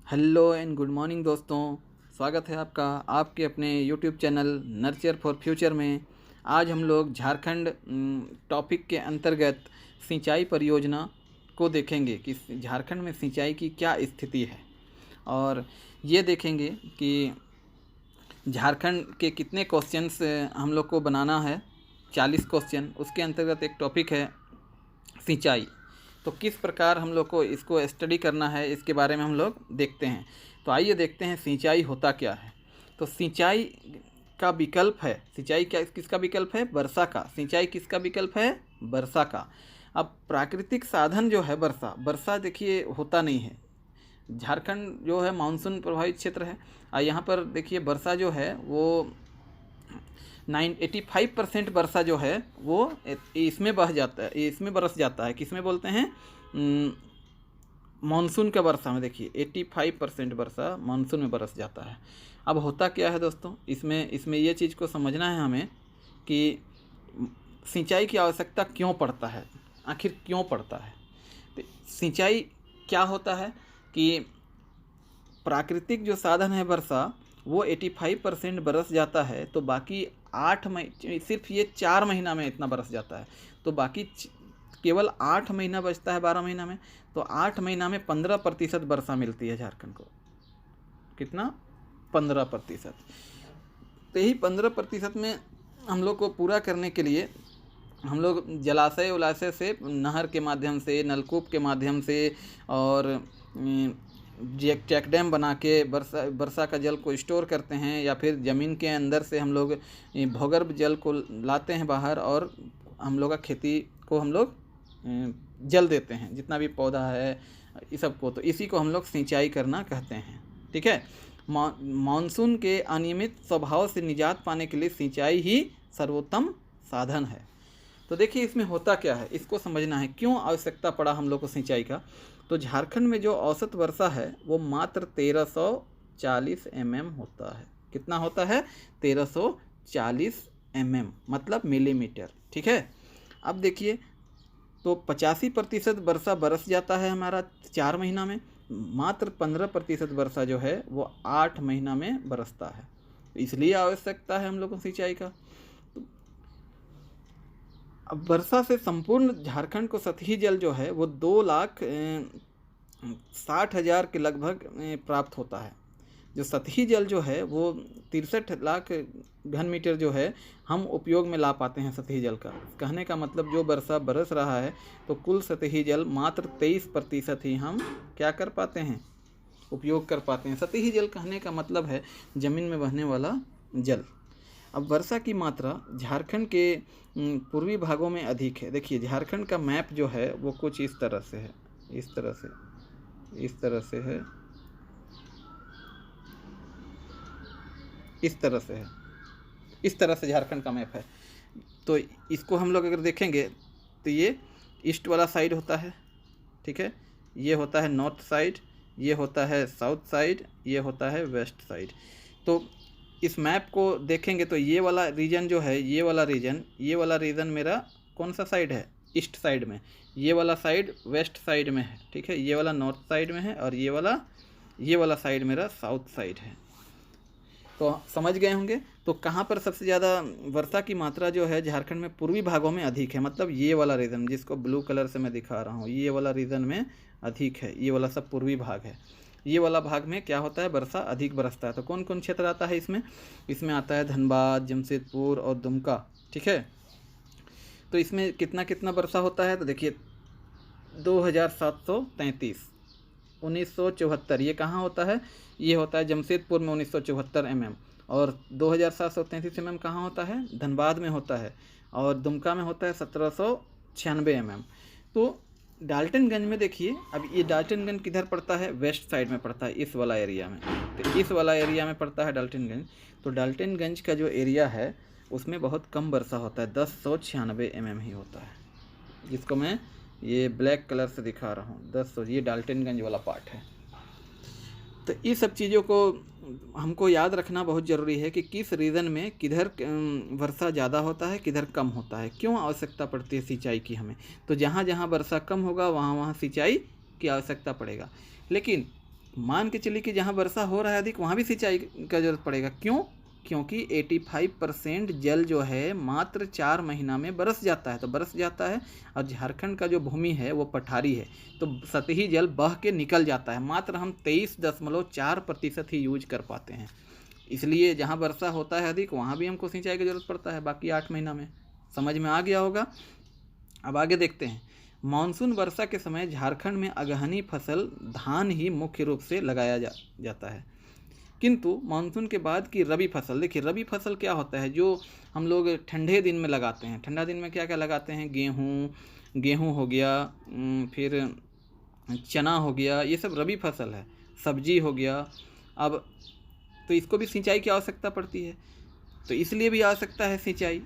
Hello and good morning दोस्तों। स्वागत है आपका आपके अपने YouTube channel nurture for future में। आज हम लोग झारखंड टॉपिक के अंतर्गत सिंचाई परियोजना को देखेंगे कि झारखंड में सिंचाई की क्या स्थिति है, और ये देखेंगे कि झारखंड के कितने क्वेश्चंस हम लोग को बनाना है। 40 क्वेश्चन, उसके अंतर्गत एक टॉपिक है सिंचाई। तो किस प्रकार हम लोग को इसको स्टडी करना है, इसके बारे में हम लोग देखते हैं। तो आइए देखते हैं सिंचाई होता क्या है। तो सिंचाई का विकल्प है, सिंचाई क्या किसका विकल्प है? वर्षा का। सिंचाई किसका विकल्प है? वर्षा का। अब प्राकृतिक साधन जो है वर्षा देखिए होता नहीं है। झारखंड जो है मानसून प्रभावित क्षेत्र है, और यहाँ पर देखिए वर्षा जो है वो 85% वर्षा जो है वो इसमें बह जाता है, इसमें बरस जाता है। किसमें बोलते हैं? मानसून का वर्षा में देखिए 85% वर्षा मानसून में बरस जाता है। अब होता क्या है दोस्तों, इसमें ये चीज़ को समझना है हमें कि सिंचाई की आवश्यकता क्यों पड़ता है, आखिर क्यों पड़ता है। तो सिंचाई क्या होता है कि प्राकृतिक जो साधन है वर्षा, वो 85% बरस जाता है, तो बाकी 8 महीने, सिर्फ ये 4 महीना में इतना बरस जाता है, तो बाकी केवल 8 महीना बचता है 12 महीना में। तो 8 महीना में 15% वर्षा मिलती है झारखंड को। कितना? 15%। तो यही 15% में हम लोग को पूरा करने के लिए हम लोग जलाशय उलाशय से, नहर के माध्यम से, नलकूप के माध्यम से, और चेक डैम बना के वर्षा का जल को स्टोर करते हैं, या फिर ज़मीन के अंदर से हम लोग भूगर्भ जल को लाते हैं बाहर, और हम लोग का खेती को हम लोग जल देते हैं, जितना भी पौधा है इस सब को। तो इसी को हम लोग सिंचाई करना कहते हैं। ठीक है। मानसून के अनियमित स्वभाव से निजात पाने के लिए सिंचाई ही सर्वोत्तम साधन है। तो देखिए इसमें होता क्या है, इसको समझना है, क्यों आवश्यकता पड़ा हम लोग को सिंचाई का। तो झारखंड में जो औसत वर्षा है वो मात्र 1340 mm होता है। कितना होता है? 1340 mm, मतलब मिलीमीटर। ठीक है। अब देखिए, तो 85% वर्षा बरस जाता है हमारा 4 महीना में, मात्र 15% वर्षा जो है वो 8 महीना में बरसता है। इसलिए आवश्यकता है हम लोग को सिंचाई का। अब वर्षा से संपूर्ण झारखंड को सतही जल जो है वो 2,60,000 के लगभग प्राप्त होता है। जो सतही जल जो है वो 63 लाख घन मीटर जो है हम उपयोग में ला पाते हैं सतही जल का। कहने का मतलब जो वर्षा बरस रहा है तो कुल सतही जल मात्र 23% ही हम क्या कर पाते हैं? उपयोग कर पाते हैं। सतही जल कहने का मतलब है ज़मीन में बहने वाला जल। अब वर्षा की मात्रा झारखंड के पूर्वी भागों में अधिक है। देखिए झारखंड का मैप जो है वो कुछ इस तरह से है, इस तरह से है, इस तरह से है, इस तरह से झारखंड का मैप है। तो इसको हम लोग अगर देखेंगे तो ये ईस्ट वाला साइड होता है। ठीक है। ये होता है नॉर्थ साइड, ये होता है साउथ साइड, ये होता है वेस्ट साइड। तो इस मैप को देखेंगे तो ये वाला रीजन जो है, ये वाला रीजन मेरा कौन सा साइड है? ईस्ट साइड में। ये वाला साइड वेस्ट साइड में है। ठीक है। ये वाला नॉर्थ साइड में है, और ये वाला साइड मेरा साउथ साइड है। तो समझ गए होंगे। तो कहाँ पर सबसे ज़्यादा वर्षा की मात्रा जो है झारखंड में पूर्वी भागों में अधिक है, मतलब ये वाला रीजन जिसको ब्लू कलर से मैं दिखा रहा हूँ, ये वाला रीजन में अधिक है। ये वाला सब पूर्वी भाग है। ये वाला भाग में क्या होता है? वर्षा अधिक बरसता है। तो कौन कौन क्षेत्र आता है इसमें आता है धनबाद, जमशेदपुर और दुमका। ठीक है। तो इसमें कितना कितना वर्षा होता है? तो देखिए 2733, 1974, ये कहाँ होता है? ये होता है जमशेदपुर में 1974 mm। और 2733 mm कहाँ होता है? धनबाद में होता है। और दुमका में होता है 1796 mm। तो डाल्टनगंज में देखिए, अब ये डाल्टनगंज किधर पड़ता है? वेस्ट साइड में पड़ता है, इस वाला एरिया में। तो इस वाला एरिया में पड़ता है डाल्टनगंज। तो डाल्टनगंज का जो एरिया है उसमें बहुत कम वर्षा होता है, 1096 mm ही होता है, जिसको मैं ये ब्लैक कलर से दिखा रहा हूँ। 10, ये डाल्टनगंज वाला पार्ट है। तो इस सब चीज़ों को हमको याद रखना बहुत ज़रूरी है कि किस रीजन में किधर वर्षा ज़्यादा होता है, किधर कम होता है, क्यों आवश्यकता पड़ती है सिंचाई की हमें। तो जहाँ जहाँ वर्षा कम होगा वहाँ वहाँ सिंचाई की आवश्यकता पड़ेगा। लेकिन मान के चलिए कि जहाँ वर्षा हो रहा है अधिक वहाँ भी सिंचाई का जरूरत पड़ेगा। क्यों? क्योंकि 85% जल जो है मात्र 4 महीना में बरस जाता है, तो बरस जाता है। और झारखंड का जो भूमि है वो पठारी है, तो सतही जल बह के निकल जाता है। मात्र हम 23.4% ही यूज कर पाते हैं। इसलिए जहाँ वर्षा होता है अधिक वहाँ भी हमको सिंचाई की जरूरत पड़ता है, बाकी 8 महीना में। समझ में आ गया होगा। अब आगे देखते हैं। मानसून वर्षा के समय झारखंड में अगहनी फसल धान ही मुख्य रूप से लगाया जाता है। किंतु मानसून के बाद की रबी फसल, देखिए रबी फसल क्या होता है, जो हम लोग ठंडे दिन में लगाते हैं। ठंडा दिन में क्या क्या लगाते हैं? गेहूँ हो गया, फिर चना हो गया, ये सब रबी फसल है। सब्जी हो गया। अब तो इसको भी सिंचाई की आवश्यकता पड़ती है, तो इसलिए भी आवश्यकता है सिंचाई।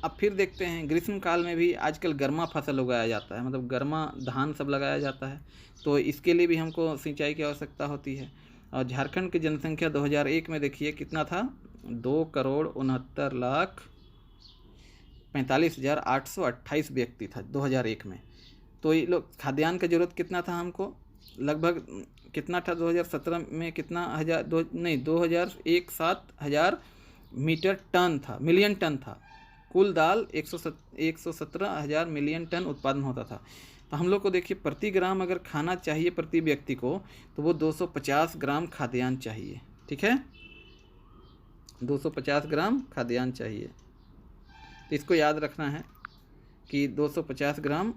अब फिर देखते हैं ग्रीष्म काल में भी आजकल गर्मा फसल उगाया जाता है, मतलब गर्मा धान सब लगाया जाता है, तो इसके लिए भी हमको सिंचाई की आवश्यकता होती है। और झारखंड की जनसंख्या 2001 में देखिए कितना था? 2,69,45,828 व्यक्ति था 2001 में। तो ये लोग खाद्यान्न का जरूरत कितना था हमको? लगभग कितना था 2017 में? कितना 2017 मीटर टन था, मिलियन टन था। कुल दाल 117,000 मिलियन टन उत्पादन होता था। तो हम लोग को देखिए प्रति ग्राम अगर खाना चाहिए प्रति व्यक्ति को, तो वो 250 ग्राम खाद्यान्न चाहिए। ठीक है, 250 ग्राम खाद्यान्न चाहिए, तो इसको याद रखना है कि 250 ग्राम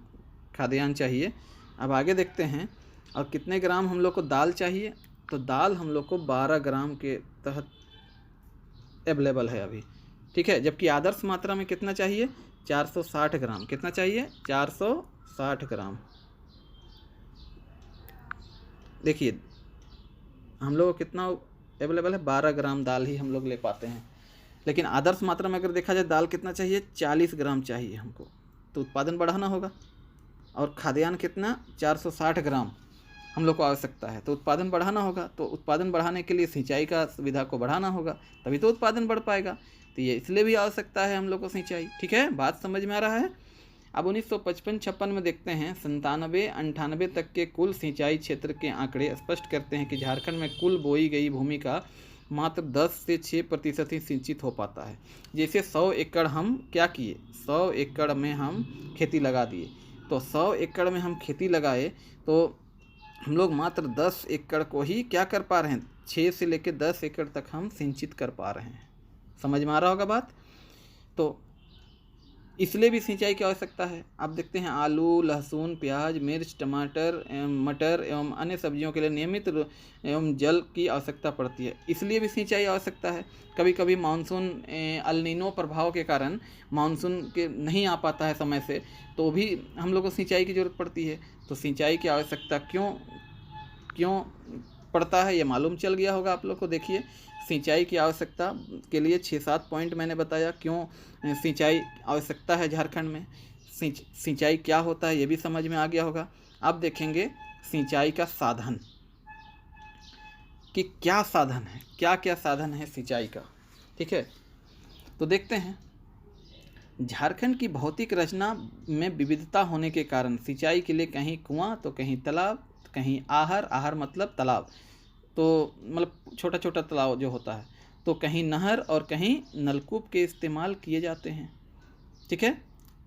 खाद्यान्न चाहिए। अब आगे देखते हैं। और कितने ग्राम हम लोग को दाल चाहिए? तो दाल हम लोग को 12 ग्राम के तहत अवेलेबल है अभी। ठीक है, जबकि आदर्श मात्रा में कितना चाहिए? 460 ग्राम। कितना चाहिए? 460 ग्राम। देखिए हम लोग को कितना अवेलेबल है? 12 ग्राम दाल ही हम लोग ले पाते हैं। लेकिन आदर्श मात्रा में अगर देखा जाए दाल कितना चाहिए? 40 ग्राम चाहिए हमको, तो उत्पादन बढ़ाना होगा। और खाद्यान्न कितना? 460 ग्राम हम लोग को आवश्यकता है, तो उत्पादन बढ़ाना होगा। तो उत्पादन बढ़ाने के लिए सिंचाई का सुविधा को बढ़ाना होगा, तभी तो उत्पादन बढ़ पाएगा। तो ये इसलिए भी आवश्यकता है हम लोग को सिंचाई। ठीक है, बात समझ में आ रहा है। अब 1955-56 में देखते हैं 97-98 तक के कुल सिंचाई क्षेत्र के आंकड़े स्पष्ट करते हैं कि झारखंड में कुल बोई गई भूमि का मात्र 10 से 6% ही सिंचित हो पाता है। जैसे 100 एकड़ हम क्या किए? 100 एकड़ में हम खेती लगा दिए, तो 100 एकड़ में हम खेती लगाए तो हम लोग मात्र 10 एकड़ को ही क्या कर पा रहे हैं? 6 से लेकर 10 एकड़ तक हम सिंचित कर पा रहे हैं। समझ में आ रहा होगा बात। तो इसलिए भी सिंचाई की आवश्यकता है। आप देखते हैं आलू, लहसुन, प्याज, मिर्च, टमाटर एवं मटर एवं अन्य सब्जियों के लिए नियमित एवं जल की आवश्यकता पड़ती है, इसलिए भी सिंचाई आवश्यकता है। कभी कभी मानसून अल नीनो प्रभाव के कारण मानसून के नहीं आ पाता है समय से, तो भी हम लोग को सिंचाई की ज़रूरत पड़ती है। तो सिंचाई की आवश्यकता क्यों पड़ता है ये मालूम चल गया होगा आप लोग को। देखिए सिंचाई की आवश्यकता के लिए 6-7 पॉइंट मैंने बताया क्यों सिंचाई आवश्यकता है झारखंड में। सिंचाई क्या होता है ये भी समझ में आ गया होगा। अब देखेंगे सिंचाई का साधन कि क्या साधन है, क्या क्या साधन है सिंचाई का। ठीक है, तो देखते हैं। झारखंड की भौतिक रचना में विविधता होने के कारण सिंचाई के लिए कहीं कुआं तो कहीं तालाब, कहीं आहर मतलब तालाब, तो मतलब छोटा छोटा तालाब जो होता है, तो कहीं नहर और कहीं नलकूप के इस्तेमाल किए जाते हैं। ठीक है,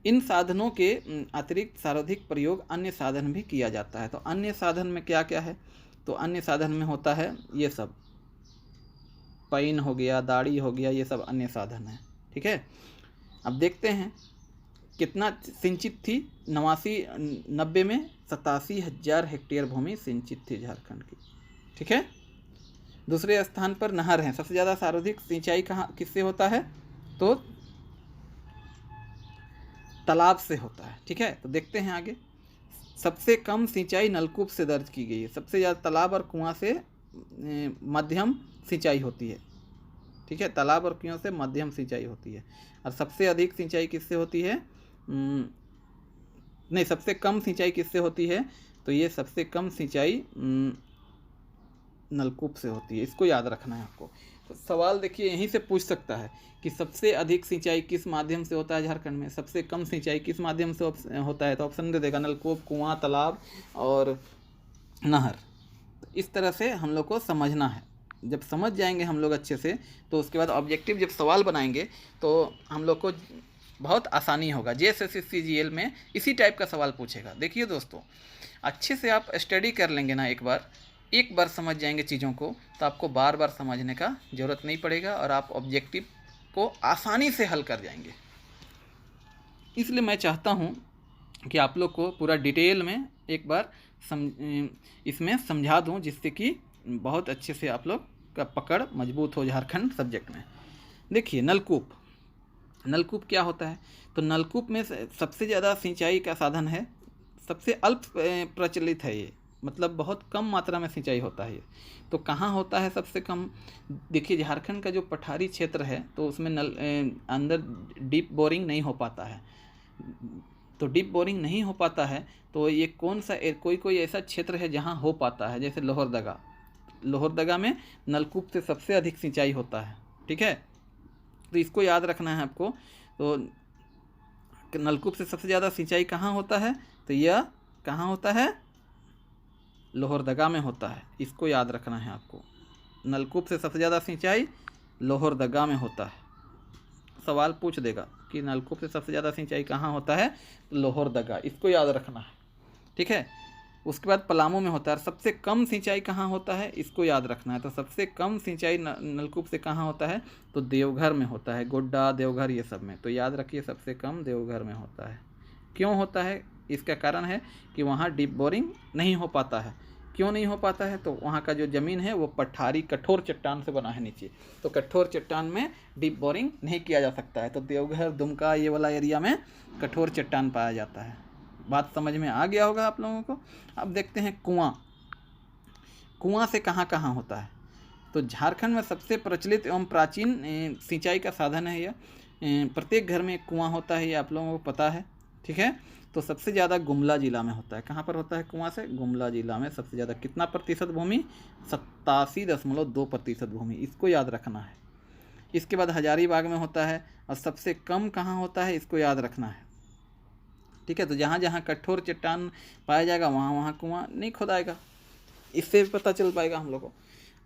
इन साधनों के अतिरिक्त सर्वाधिक प्रयोग अन्य साधन भी किया जाता है। तो अन्य साधन में क्या क्या है? तो अन्य साधन में होता है ये सब, पैन हो गया, दाढ़ी हो गया, ये सब अन्य साधन है। ठीक है, अब देखते हैं कितना सिंचित थी। 90 में 87,000 हेक्टेयर भूमि सिंचित थी झारखंड की। ठीक है, दूसरे स्थान पर नहर है। सबसे ज़्यादा सर्वाधिक सिंचाई कहाँ किससे होता है? तो तालाब से होता है। ठीक है, तो देखते हैं आगे। सबसे कम सिंचाई नलकूप से दर्ज की गई है। सबसे ज़्यादा तालाब और कुआं से मध्यम सिंचाई होती है। ठीक है, तालाब और कुआं से मध्यम सिंचाई होती है। और सबसे अधिक सिंचाई किससे होती है? नहीं, सबसे कम सिंचाई किससे होती है? तो ये सबसे कम सिंचाई नलकूप से होती है। इसको याद रखना है आपको। तो सवाल देखिए यहीं से पूछ सकता है कि सबसे अधिक सिंचाई किस माध्यम से होता है झारखंड में, सबसे कम सिंचाई किस माध्यम से होता है? तो ऑप्शन दे देगा नलकूप, कुआं, तालाब और नहर। तो इस तरह से हम लोग को समझना है। जब समझ जाएंगे हम लोग अच्छे से, तो उसके बाद ऑब्जेक्टिव जब सवाल बनाएंगे तो हम लोग को बहुत आसानी होगा। JSSC CGL में इसी टाइप का सवाल पूछेगा। देखिए दोस्तों, अच्छे से आप स्टडी कर लेंगे ना, एक बार समझ जाएंगे चीज़ों को, तो आपको बार बार समझने का ज़रूरत नहीं पड़ेगा और आप ऑब्जेक्टिव को आसानी से हल कर जाएंगे। इसलिए मैं चाहता हूँ कि आप लोग को पूरा डिटेल में एक बार इसमें समझा दूँ, जिससे कि बहुत अच्छे से आप लोग का पकड़ मजबूत हो झारखंड सब्जेक्ट में। देखिए, नलकूप क्या होता है? तो नलकूप में सबसे ज़्यादा सिंचाई का साधन है, सबसे अल्प प्रचलित है ये, मतलब बहुत कम मात्रा में सिंचाई होता है ये। तो कहाँ होता है सबसे कम? देखिए, झारखंड का जो पठारी क्षेत्र है तो उसमें अंदर डीप बोरिंग नहीं हो पाता है। तो डीप बोरिंग नहीं हो पाता है तो ये कौन सा कोई ऐसा क्षेत्र है जहाँ हो पाता है, जैसे लोहरदगा में नलकूप से सबसे अधिक सिंचाई होता है। ठीक है, तो इसको याद रखना है आपको। तो नलकूप से सबसे ज़्यादा सिंचाई कहाँ होता है? तो यह कहाँ होता है? लोहरदगा में होता है। इसको याद रखना है आपको। नलकूप से सबसे ज़्यादा सिंचाई लोहरदगा में होता है। सवाल पूछ देगा कि नलकूप से सबसे ज़्यादा सिंचाई कहाँ होता है? लोहरदगा, इसको याद रखना है। ठीक है, उसके बाद पलामू में होता है। सबसे कम सिंचाई कहाँ होता है? इसको याद रखना है। तो सबसे कम सिंचाई नलकूप से कहाँ होता है? तो देवघर में होता है, गोड्डा, देवघर, ये सब में। तो याद रखिए, सबसे कम देवघर में होता है। क्यों होता है? इसका कारण है कि वहाँ डीप बोरिंग नहीं हो पाता है। क्यों नहीं हो पाता है? तो वहाँ का जो ज़मीन है वो पठारी कठोर चट्टान से बना है नीचे, तो कठोर चट्टान में डीप बोरिंग नहीं किया जा सकता है। तो देवघर, दुमका, ये वाला एरिया में कठोर चट्टान पाया जाता है। बात समझ में आ गया होगा आप लोगों को। अब देखते हैं कुआं से कहाँ कहाँ होता है? तो झारखंड में सबसे प्रचलित एवं प्राचीन सिंचाई का साधन है यह। प्रत्येक घर में एक कुआं होता है, ये आप लोगों को पता है। ठीक है, तो सबसे ज़्यादा गुमला जिला में होता है। कहाँ पर होता है कुआं से? गुमला जिला में सबसे ज़्यादा। कितना प्रतिशत भूमि? 87.2% भूमि। इसको याद रखना है। इसके बाद हजारीबाग में होता है। और सबसे कम कहाँ होता है? इसको याद रखना है। ठीक है, तो जहाँ जहाँ कठोर चट्टान पाया जाएगा वहाँ वहाँ कुआं नहीं खोदाएगा। इससे भी पता चल पाएगा हम लोग को।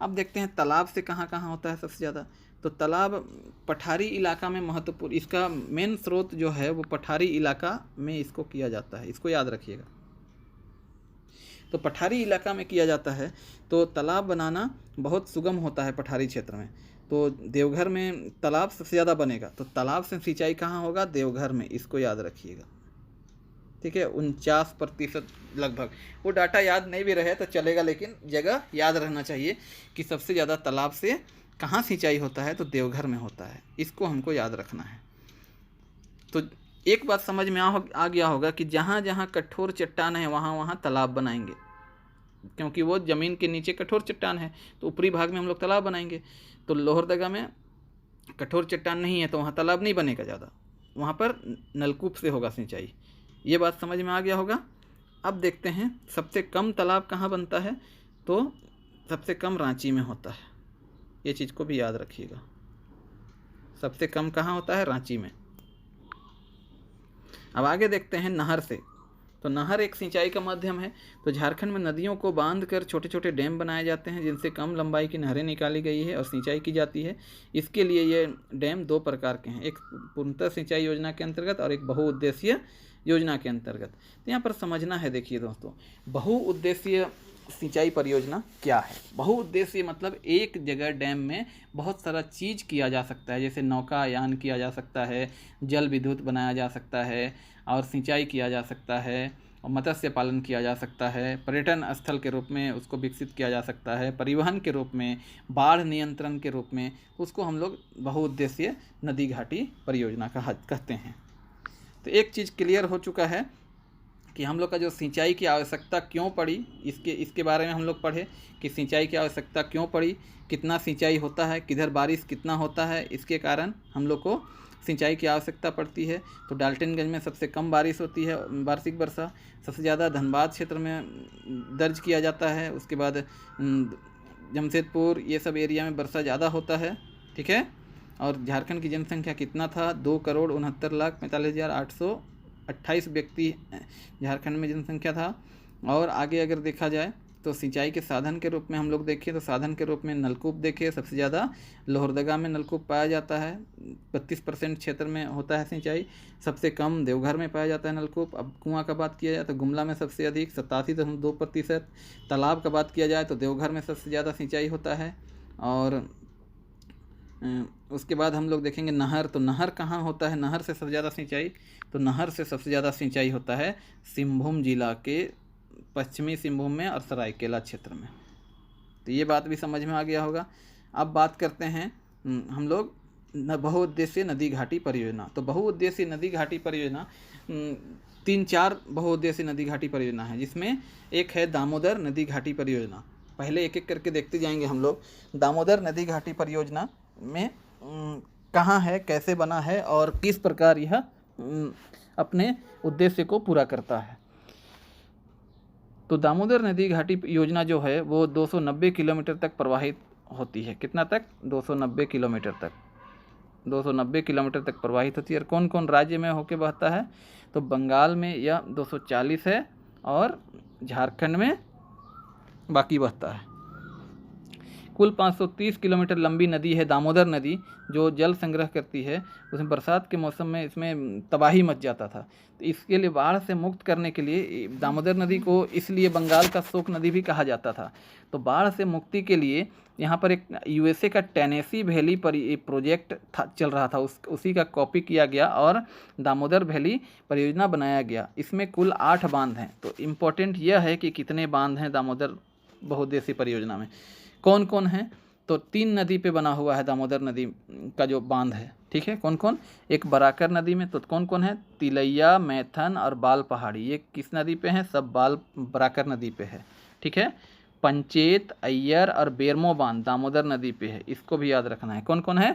अब देखते हैं तालाब से कहाँ कहाँ होता है सबसे ज़्यादा। तो तालाब पठारी इलाका में महत्वपूर्ण, इसका मेन स्रोत जो है वो पठारी इलाका में इसको किया जाता है। इसको याद रखिएगा। तो पठारी इलाका में किया जाता है तो तालाब बनाना बहुत सुगम होता है पठारी क्षेत्र में। तो देवघर में तालाब सबसे ज़्यादा बनेगा। तो तालाब से सिंचाई कहाँ होगा? देवघर में। इसको याद रखिएगा। ठीक है, 49% लगभग। वो डाटा याद नहीं भी रहे तो चलेगा, लेकिन जगह याद रहना चाहिए कि सबसे ज़्यादा तालाब से कहाँ सिंचाई होता है? तो देवघर में होता है। इसको हमको याद रखना है। तो एक बात समझ में आ गया होगा कि जहाँ जहाँ कठोर चट्टान है वहाँ वहाँ तालाब बनाएंगे, क्योंकि वो ज़मीन के नीचे कठोर चट्टान है तो ऊपरी भाग में हम लोग तालाब बनाएंगे। तो लोहरदगा में कठोर चट्टान नहीं है तो वहाँ तालाब नहीं बनेगा ज़्यादा, वहाँ पर नलकूप से होगा सिंचाई। ये बात समझ में आ गया होगा। अब देखते हैं सबसे कम तालाब कहाँ बनता है। तो सबसे कम रांची में होता है। ये चीज़ को भी याद रखिएगा। सबसे कम कहाँ होता है? रांची में। अब आगे देखते हैं नहर से। तो नहर एक सिंचाई का माध्यम है। तो झारखंड में नदियों को बांध कर छोटे छोटे डैम बनाए जाते हैं, जिनसे कम लंबाई की नहरें निकाली गई है और सिंचाई की जाती है। इसके लिए ये डैम दो प्रकार के हैं, एक पूर्णतः सिंचाई योजना के अंतर्गत और एक बहुउद्देशीय योजना के अंतर्गत। तो यहाँ पर समझना है, देखिए दोस्तों, बहुउद्देशीय सिंचाई परियोजना क्या है। बहुउद्देशीय मतलब एक जगह डैम में बहुत सारा चीज़ किया जा सकता है, जैसे नौकायान किया जा सकता है, जल विद्युत बनाया जा सकता है, और सिंचाई किया जा सकता है, और मत्स्य पालन किया जा सकता है, पर्यटन स्थल के रूप में उसको विकसित किया जा सकता है, परिवहन के रूप में, बाढ़ नियंत्रण के रूप में, उसको हम लोग बहुउद्देशीय नदी घाटी परियोजना कहते हैं। तो एक चीज़ क्लियर हो चुका है कि हम लोग का जो सिंचाई की आवश्यकता क्यों पड़ी, इसके बारे में हम लोग पढ़े कि सिंचाई की आवश्यकता क्यों पड़ी, कितना सिंचाई होता है, किधर बारिश कितना होता है, इसके कारण हम लोग को सिंचाई की आवश्यकता पड़ती है। तो डाल्टनगंज में सबसे कम बारिश होती है वार्षिक वर्षा, सबसे ज़्यादा धनबाद क्षेत्र में दर्ज किया जाता है। उसके बाद जमशेदपुर, ये सब एरिया में वर्षा ज़्यादा होता है। ठीक है, और झारखंड की जनसंख्या कितना था? 2,69,45,828 व्यक्ति झारखंड में जनसंख्या था। और आगे अगर देखा जाए तो सिंचाई के साधन के रूप में हम लोग देखें तो साधन के रूप में नलकूप देखें, सबसे ज़्यादा लोहरदगा में नलकूप पाया जाता है, 32% क्षेत्र में होता है सिंचाई। सबसे कम देवघर में पाया जाता है नलकूप। अब कुआं का बात किया जाए तो गुमला में सबसे अधिक 87.2%। तालाब का बात किया जाए तो देवघर में सबसे ज़्यादा सिंचाई होता है। और उसके बाद हम लोग देखेंगे नहर, तो नहर कहाँ होता है, नहर से सबसे ज़्यादा सिंचाई, तो नहर से सबसे ज़्यादा सिंचाई होता है सिंहभूम जिला के पश्चिमी सिंहभूम में और सरायकेला क्षेत्र में। तो ये बात भी समझ में आ गया होगा। अब बात करते हैं हम लोग बहुउद्देशीय नदी घाटी परियोजना। तो बहुउद्देशीय नदी घाटी परियोजना 3-4 बहुउद्देशीय नदी घाटी परियोजना है, जिसमें एक है दामोदर नदी घाटी परियोजना। पहले एक एक करके देखते जाएंगे हम लोग। दामोदर नदी घाटी परियोजना में कहाँ है, कैसे बना है और किस प्रकार यह अपने उद्देश्य को पूरा करता है। तो दामोदर नदी घाटी योजना जो है वो 290 किलोमीटर तक प्रवाहित होती है। कितना तक? 290 किलोमीटर तक, 290 किलोमीटर तक प्रवाहित होती है। और कौन कौन राज्य में होके बहता है? तो बंगाल में यह 240 है और झारखंड में बाकी बहता है। कुल 530 किलोमीटर लंबी नदी है दामोदर नदी, जो जल संग्रह करती है। उसमें बरसात के मौसम में इसमें तबाही मच जाता था, तो इसके लिए बाढ़ से मुक्त करने के लिए दामोदर नदी को इसलिए बंगाल का शोक नदी भी कहा जाता था। तो बाढ़ से मुक्ति के लिए यहाँ पर एक यूएसए का टेनेसी वैली पर एक प्रोजेक्ट चल रहा था, उसी का कॉपी किया गया और दामोदर वैली परियोजना बनाया गया। इसमें कुल 8 बांध हैं। तो इम्पोर्टेंट यह है कि कितने बांध हैं दामोदर बहुउद्देशीय परियोजना में, कौन कौन है? तो 3 नदी पे बना हुआ है दामोदर नदी का जो बांध है। ठीक है, कौन कौन? एक बराकर नदी में, तो कौन कौन है? तिलैया, मैथन और बाल पहाड़ी। ये किस नदी पे हैं? सब बराकर नदी पे है। ठीक है। पंचेत, अय्यर और बेरमो बांध दामोदर नदी पे है, इसको भी याद रखना है। कौन कौन है?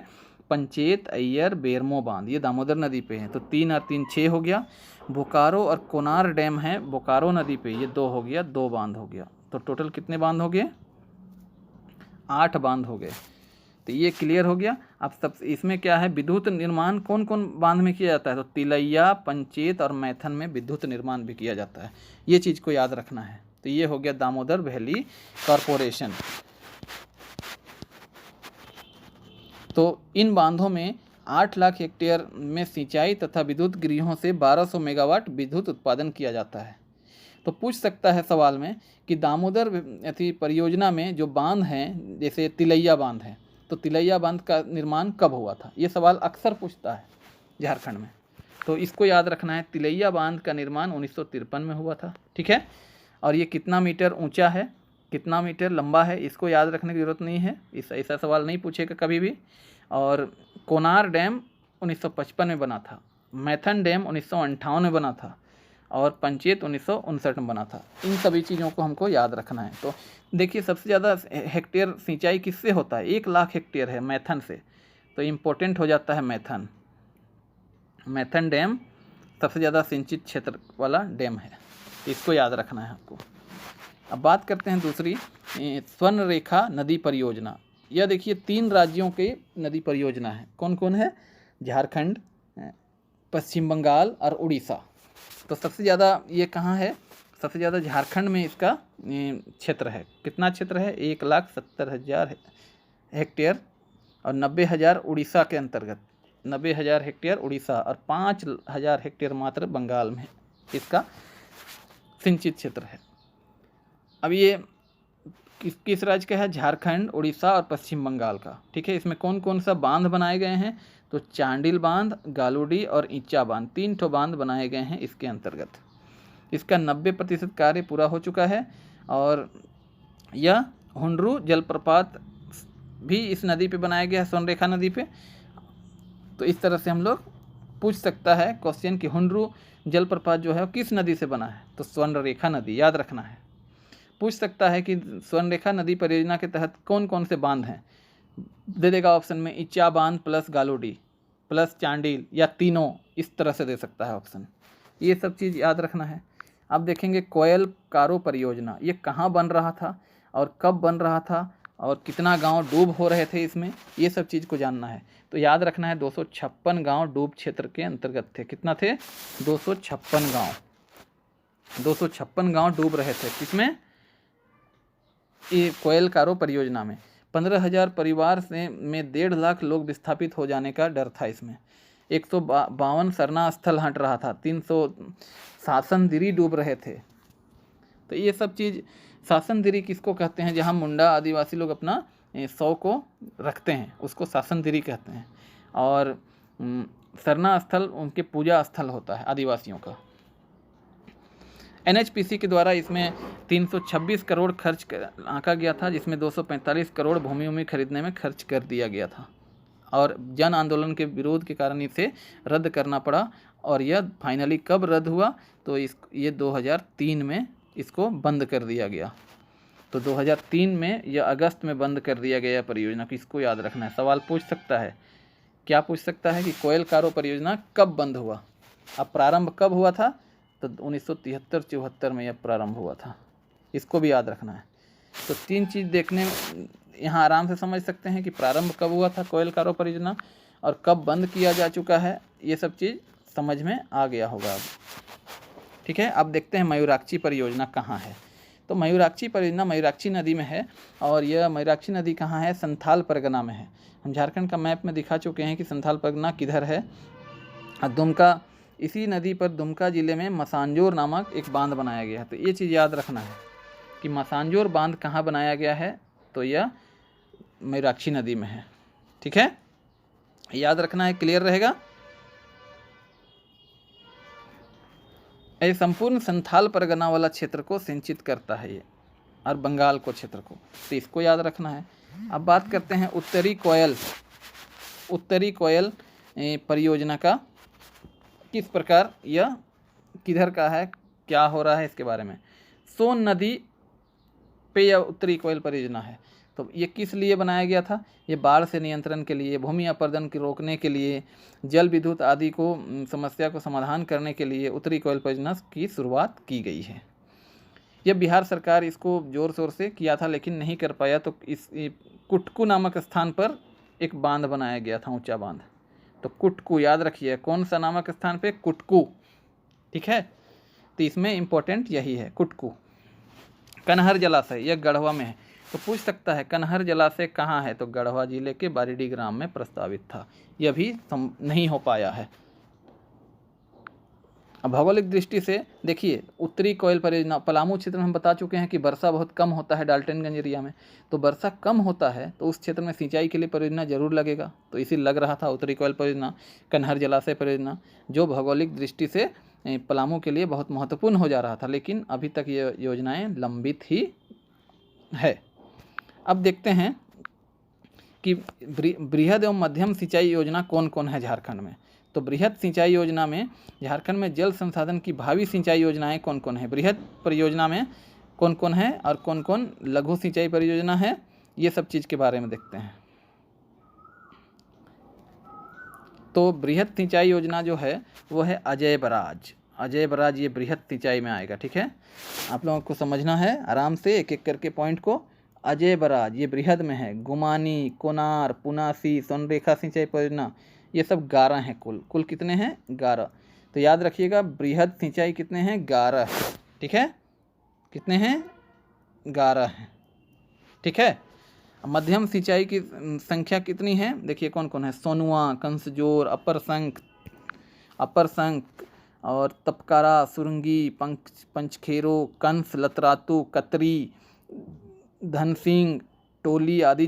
पंचेत, अय्यर, बेरमो बांध, ये दामोदर नदी पे है। तो 3 और 3 6 हो गया। बोकारो और कोनार डैम है बोकारो नदी पे, ये 2 हो गया, 2 बांध हो गया। तो टोटल कितने बांध हो गए? 8 बांध हो गए। तो ये क्लियर हो गया। अब सब इसमें क्या है, विद्युत निर्माण कौन कौन बांध में किया जाता है? तो तिलैया, पंचेत और मैथन में विद्युत निर्माण भी किया जाता है। ये चीज़ को याद रखना है। तो ये हो गया दामोदर वैली कॉरपोरेशन। तो इन बांधों में 8 लाख हेक्टेयर में सिंचाई तथा विद्युत गृहों से 1200 मेगावाट विद्युत उत्पादन किया जाता है। तो पूछ सकता है सवाल में कि दामोदर परियोजना में जो बांध हैं, जैसे तिलैया बांध है, तो तिलैया बांध का निर्माण कब हुआ था? ये सवाल अक्सर पूछता है झारखंड में। तो इसको याद रखना है, तिलैया बांध का निर्माण 1953 में हुआ था। ठीक है। और ये कितना मीटर ऊंचा है, कितना मीटर लंबा है, इसको याद रखने की ज़रूरत नहीं है, ऐसा सवाल नहीं पूछेगा कभी भी। और कोनार डैम 1955 में बना था, मैथन डैम 1958 में बना था और पंचेत 1959 में बना था। इन सभी चीज़ों को हमको याद रखना है। तो देखिए, सबसे ज़्यादा हेक्टेयर सिंचाई किससे होता है? 1 लाख हेक्टेयर है मैथन से। तो इम्पोर्टेंट हो जाता है मैथन। मैथन डैम सबसे ज़्यादा सिंचित क्षेत्र वाला डैम है, इसको याद रखना है आपको। अब बात करते हैं दूसरी, स्वर्ण रेखा नदी परियोजना। यह देखिए 3 राज्यों के नदी परियोजना है। कौन कौन है? झारखंड, पश्चिम बंगाल और उड़ीसा। तो सबसे ज़्यादा ये कहाँ है? सबसे ज़्यादा झारखंड में इसका क्षेत्र है। कितना क्षेत्र है? 1,70,000 हेक्टेयर और 90,000 उड़ीसा के अंतर्गत, 90,000 हेक्टेयर उड़ीसा और 5,000 हेक्टेयर मात्र बंगाल में इसका सिंचित क्षेत्र है। अब ये किस राज्य का है? झारखंड, उड़ीसा और पश्चिम बंगाल का। ठीक है। इसमें कौन कौन सा बांध बनाए गए हैं? तो चांडिल बांध, गालूडी और ईचा बांध, 3 ठो बांध बनाए गए हैं इसके अंतर्गत। इसका 90% कार्य पूरा हो चुका है। और यह हुंडरू जलप्रपात भी इस नदी पे बनाया गया है, स्वर्ण रेखा नदी पे। तो इस तरह से हम लोग पूछ सकता है क्वेश्चन कि हुंडरू जलप्रपात जो है किस नदी से बना है? तो स्वर्ण रेखा नदी, याद रखना है। पूछ सकता है कि स्वर्ण रेखा नदी परियोजना के तहत कौन कौन से बांध हैं? दे देगा ऑप्शन में ईचा बांध प्लस गालूडी प्लस चांडिल या तीनों, इस तरह से दे सकता है ऑप्शन। ये सब चीज़ याद रखना है। अब देखेंगे कोयल कारो परियोजना, ये कहाँ बन रहा था और कब बन रहा था और कितना गांव डूब हो रहे थे इसमें, ये सब चीज़ को जानना है। तो याद रखना है 256 गांव डूब क्षेत्र के अंतर्गत थे। कितना थे? 256 गांव, 256 गांव डूब रहे थे। किसमें? ये कोयल-कारो परियोजना में 15,000 परिवार से में 1.5 लाख लोग विस्थापित हो जाने का डर था इसमें। 152 सरना स्थल हट रहा था, 300 शासनदिरी डूब रहे थे। तो ये सब चीज़, शासनदिरी किसको कहते हैं, जहाँ मुंडा आदिवासी लोग अपना शव को रखते हैं उसको शासनदिरी कहते हैं। और सरना स्थल उनके पूजा स्थल होता है आदिवासियों का। NHPC के द्वारा इसमें 326 करोड़ खर्च आंका गया था, जिसमें 245 करोड़ भूमि खरीदने में खर्च कर दिया गया था। और जन आंदोलन के विरोध के कारण इसे रद्द करना पड़ा। और यह फाइनली कब रद्द हुआ, तो ये 2003 में इसको बंद कर दिया गया। तो 2003 में या अगस्त में बंद कर दिया गया परियोजना को, इसको याद रखना है। सवाल पूछ सकता है, क्या पूछ सकता है कि कोयल-कारो परियोजना कब बंद हुआ। अब प्रारंभ कब हुआ था, तो 1973-74 में यह प्रारंभ हुआ था, इसको भी याद रखना है। तो 3 चीज़ देखने यहाँ आराम से समझ सकते हैं कि प्रारंभ कब हुआ था कोयल-कारो परियोजना और कब बंद किया जा चुका है, ये सब चीज़ समझ में आ गया होगा अब। ठीक है, अब देखते हैं मयूराक्षी परियोजना कहाँ है। तो मयूराक्षी परियोजना मयूराक्षी नदी में है। और यह मयूराक्षी नदी कहाँ है, संथाल परगना में है। हम झारखंड का मैप में दिखा चुके हैं कि संथाल परगना किधर है। दुमका, इसी नदी पर दुमका जिले में मसांजोर नामक एक बांध बनाया गया है। तो ये चीज़ याद रखना है कि मसांजोर बांध कहाँ बनाया गया है, तो यह मयूराक्षी नदी में है। ठीक है, याद रखना है, क्लियर रहेगा। ये संपूर्ण संथाल परगना वाला क्षेत्र को सिंचित करता है ये, और बंगाल को क्षेत्र को, तो इसको याद रखना है। अब बात करते हैं उत्तरी कोयल परियोजना का, किस प्रकार यह किधर का है, क्या हो रहा है इसके बारे में। सोन नदी पे यह उत्तरी कोयल परियोजना है। तो ये किस लिए बनाया गया था, ये बाढ़ से नियंत्रण के लिए, भूमि अपरदन को रोकने के लिए, जल विद्युत आदि को समस्या को समाधान करने के लिए उत्तरी कोयल परियोजना की शुरुआत की गई है। यह बिहार सरकार इसको ज़ोर शोर से किया था लेकिन नहीं कर पाया। तो इस कुटकू नामक स्थान पर एक बांध बनाया गया था, ऊंचा बांध। तो कुटकू याद रखिए, कौन सा नामक स्थान पे, कुटकू। ठीक है, तो इसमें इम्पोर्टेंट यही है, कुटकू। कनहर जलाशय यह गढ़वा में है। तो पूछ सकता है कनहर जलाशय कहाँ है, तो गढ़वा जिले के बारीडीह ग्राम में प्रस्तावित था, यह भी नहीं हो पाया है। अब भौगोलिक दृष्टि से देखिए, उत्तरी कोयल परियोजना पलामू क्षेत्र में हम बता चुके हैं कि वर्षा बहुत कम होता है डाल्टनगंज एरिया में। तो वर्षा कम होता है तो उस क्षेत्र में सिंचाई के लिए परियोजना जरूर लगेगा। तो इसी लग रहा था उत्तरी कोयल परियोजना, कनहर जलाशय परियोजना, जो भौगोलिक दृष्टि से पलामू के लिए बहुत महत्वपूर्ण हो जा रहा था, लेकिन अभी तक ये योजनाएँ लंबित ही है। अब देखते हैं कि बृहद एवं मध्यम सिंचाई योजना कौन कौन है झारखंड में। तो बृहद सिंचाई योजना में झारखंड में जल संसाधन की भावी सिंचाई योजनाएं कौन कौन है, बृहद परियोजना में कौन कौन है और कौन कौन लघु सिंचाई परियोजना है, ये सब चीज़ के बारे में देखते हैं। तो बृहद सिंचाई योजना जो है वो है अजय बराज, ये बृहद सिंचाई में आएगा। ठीक है, आप लोगों को समझना है आराम से एक एक करके पॉइंट को। अजय बराज ये बृहद में है। गुमानी, कोनार, पुनासी, सोनरेखा सिंचाई परियोजना, ये सब 11 हैं। कुल कितने हैं, 11। तो याद रखिएगा, बृहद सिंचाई कितने हैं, 11। ठीक है, कितने हैं, 11 हैं। ठीक है, मध्यम सिंचाई की संख्या कितनी है, देखिए कौन कौन है, सोनुआ, कंसजोर, अपर संक और तपकारा, सुरंगी, पंचखेरो, कंस, लतरातू, कतरी, धनसिंह, टोली आदि